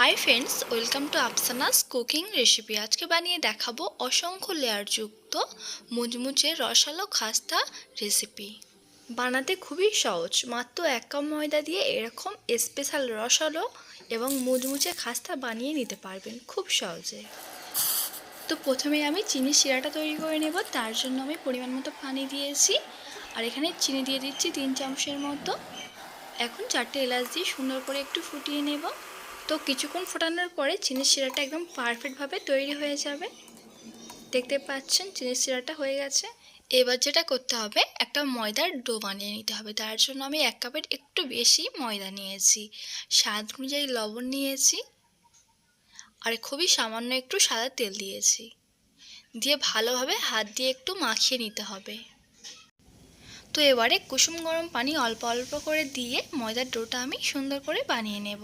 High friends, welcome to Afsana's cooking recipe. আজকে বানিয়ে দেখাবো অসংখ্য লেয়ারযুক্ত মুচমুচে রসালো খাস্তা রেসিপি। বানাতে খুবই সহজ, মাত্র 1 কাপ ময়দা দিয়ে এরকম স্পেশাল রসালো এবং মুচমুচে খাস্তা বানিয়ে নিতে পারবেন খুব সহজে। তো প্রথমে আমি চিনি শিরাটা তৈরি করে নেব। তার জন্য আমি পরিমাণ মতো পানি দিয়েছি, আর এখানে চিনি দিয়ে দিচ্ছি 3 চামচের মতো। এখন 4টে এলাচ দিয়ে সুন্দর করে একটু ফুটিয়ে নেব। তো কিছুক্ষণ ফোটানোর পরে চিনির শিরাটা একদম পারফেক্টভাবে তৈরি হয়ে যাবে। দেখতে পাচ্ছেন চিনির শিরাটা হয়ে গেছে। এবার যেটা করতে হবে, একটা ময়দার ডো বানিয়ে নিতে হবে। তার জন্য আমি 1 কাপের একটু বেশি ময়দা নিয়েছি, স্বাদ অনুযায়ী লবণ নিয়েছি, আর খুবই সামান্য একটু সাদা তেল দিয়েছি। দিয়ে ভালোভাবে হাত দিয়ে একটু মাখিয়ে নিতে হবে। তো এবারে কুসুম গরম পানি অল্প অল্প করে দিয়ে ময়দার ডোটা আমি সুন্দর করে বানিয়ে নেব।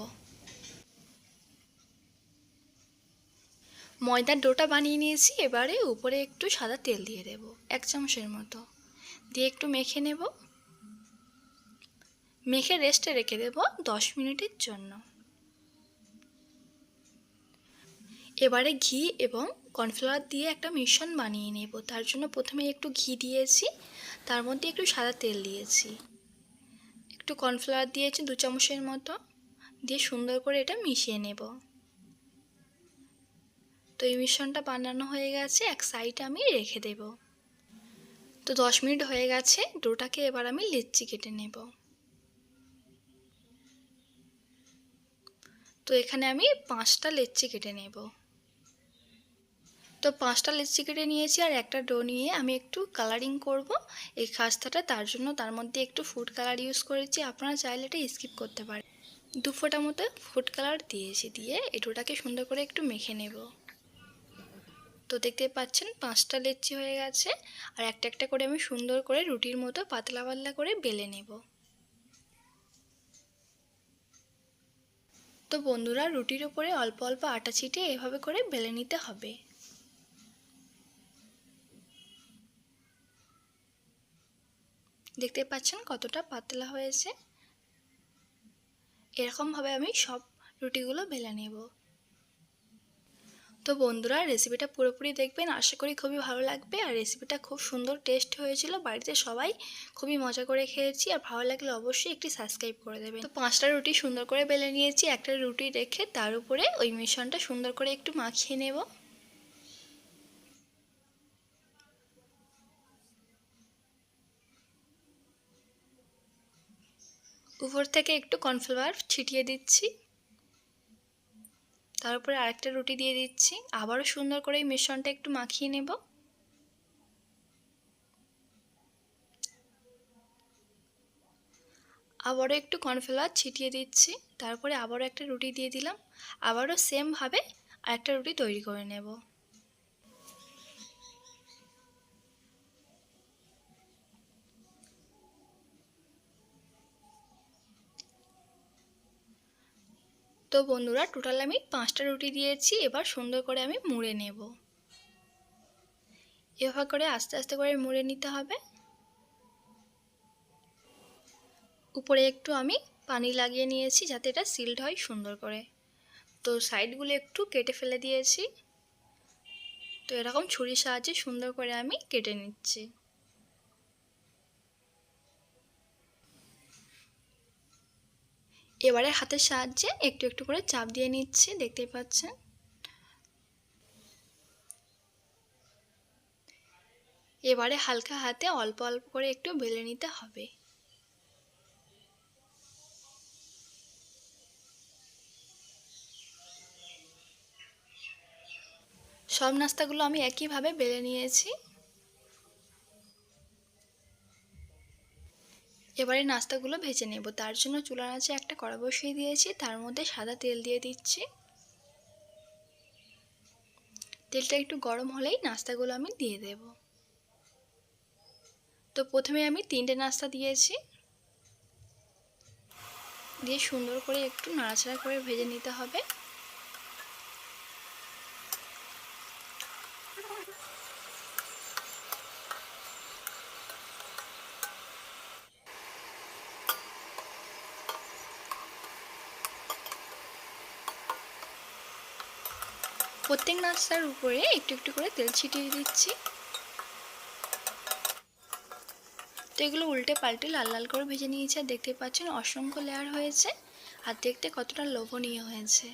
ময়দার ডোটা বানিয়ে নিয়েছি। এবারে উপরে একটু সাদা তেল দিয়ে দেব, 1 চামচের মতো দিয়ে একটু মেখে নেব। মেখে রেস্টে রেখে দেব 10 মিনিটের জন্য। এবারে ঘি এবং কর্নফ্লাওয়ার দিয়ে একটা মিশ্রণ বানিয়ে নেব। তার জন্য প্রথমে একটু ঘি দিয়েছি, তার মধ্যে একটু সাদা তেল দিয়েছি, একটু কর্নফ্লাওয়ার দিয়েছি 2 চামচের মতো, দিয়ে সুন্দর করে এটা মিশিয়ে নেব। তো এই মিশ্রণটা বানানো হয়ে গেছে, এক সাইডে আমি রেখে দেব। তো 10 মিনিট হয়ে গেছে। ডোটাকে এবার আমি লেচি কেটে নেব। তো এখানে আমি 5টা লেচি কেটে নেব। তো 5টা লেচি কেটে নিয়েছি, আর একটা ডো নিয়ে আমি একটু কালারিং করব এই খাস্তাটা। তার জন্য তার মধ্যে একটু ফুড কালার ইউজ করেছি। আপনারা চাইলে এটা স্কিপ করতে পারেন। 2 ফোঁটা মতো ফুড কালার দিয়েছি, দিয়ে এই ডোটাকে সুন্দর করে একটু মেখে নেব। তো দেখতে পাচ্ছেন 5টা লেচি হয়ে গেছে, আর একটা একটা করে আমি সুন্দর করে রুটির মতো পাতলা পাতলা করে বেলে নেব। তো বন্ধুরা, রুটির উপরে অল্প অল্প আটা ছিটিয়ে এভাবে করে বেলে নিতে হবে। দেখতে পাচ্ছেন কতটা পাতলা হয়েছে। এরকমভাবে আমি সব রুটিগুলো বেলে নেব। তো বন্ধুরা, রেসিপিটা পুরোপুরি দেখবেন, আশা করি খুবই ভালো লাগবে। আর রেসিপিটা খুব সুন্দর টেস্ট হয়েছিল, বাড়িতে সবাই খুবই মজা করে খেয়েছি। আর ভালো লাগলে অবশ্যই একটি সাবস্ক্রাইব করে দেবেন। তো 5টা রুটি সুন্দর করে বেলে নিয়েছি। একটা রুটি রেখে তার উপরে ওই মিশ্রণটা সুন্দর করে একটু মাখিয়ে নেব। উপর থেকে একটু কর্নফ্লাওয়ার ছিটিয়ে দিচ্ছি। তার উপরে আরেকটা রুটি দিয়ে দিচ্ছি। আবারও সুন্দর করে এই মিশ্রণটা একটু মাখিয়ে নেব। আবারও একটু কর্নফ্লাওয়ার ছিটিয়ে দিচ্ছি। তারপরে আবারও একটা রুটি দিয়ে দিলাম। আবারও সেমভাবে আরেকটা রুটি তৈরি করে নেব। তো বন্ধুরা, টোটাল আমি 5টা রুটি দিয়েছি। এবার সুন্দর করে আমি মুড়ে নেব। এভাবে করে আস্তে আস্তে করে মুড়ে নিতে হবে। উপরে একটু আমি পানি লাগিয়ে নিয়েছি যাতে এটা সিল্ড হয় সুন্দর করে। তো সাইডগুলো একটু কেটে ফেলে দিয়েছি। তো এরকম ছুরির সাহায্যে সুন্দর করে আমি কেটে নিচ্ছি। এবারে হাতের সাহায্যে একটু একটু করে চাপ দিয়ে নিচ্ছি, দেখতেই পাচ্ছেন। এবারে হালকা হাতে অল্প অল্প করে একটু বেলে নিতে হবে। সব নাস্তাগুলো আমি একইভাবে বেলে নিয়েছি। এবারে নাস্তাগুলো ভেজে নেব। তার জন্য চুলার আঁচে একটা কড়া বসিয়ে দিয়েছি, তার মধ্যে সাদা তেল দিয়ে দিচ্ছি। তেলটা একটু গরম হলেই নাস্তাগুলো আমি দিয়ে দেব। তো প্রথমে আমি 3টে নাস্তা দিয়েছি, দিয়ে সুন্দর করে একটু নাড়াচাড়া করে ভেজে নিতে হবে। প্রত্যেক নাস্তার উপরে একটু একটু করে তেল ছিটিয়ে দিচ্ছি। তো এগুলো উল্টে পাল্টে লাল লাল করে ভেজে নিয়েছি, আর দেখতে পাচ্ছেন অসংখ্য লেয়ার হয়েছে আর দেখতে কতটা লোভনীয় হয়েছে।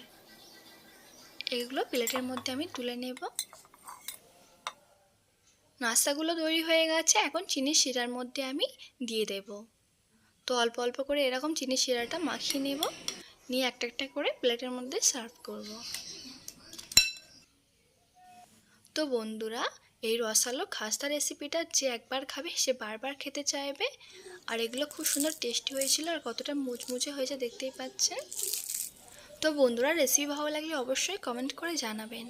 এগুলো প্লেটের মধ্যে আমি তুলে নেব। নাস্তাগুলো তৈরি হয়ে গেছে, এখন চিনির শিরার মধ্যে আমি দিয়ে দেব। তো অল্প অল্প করে এরকম চিনির শিরাটা মাখিয়ে নেব, নিয়ে একটা একটা করে প্লেটের মধ্যে সার্ভ করব। তো বন্ধুরা, এই রসালো খাস্তা রেসিপিটা যে একবার খাবে সে বারবার খেতে চাইবে। আর এগুলো খুব সুন্দর টেস্টি হয়েছিল, আর কতটা মুচমুচে হয়েছে দেখতেই পাচ্ছেন। তো বন্ধুরা, রেসিপি ভালো লাগলে অবশ্যই কমেন্ট করে জানাবেন।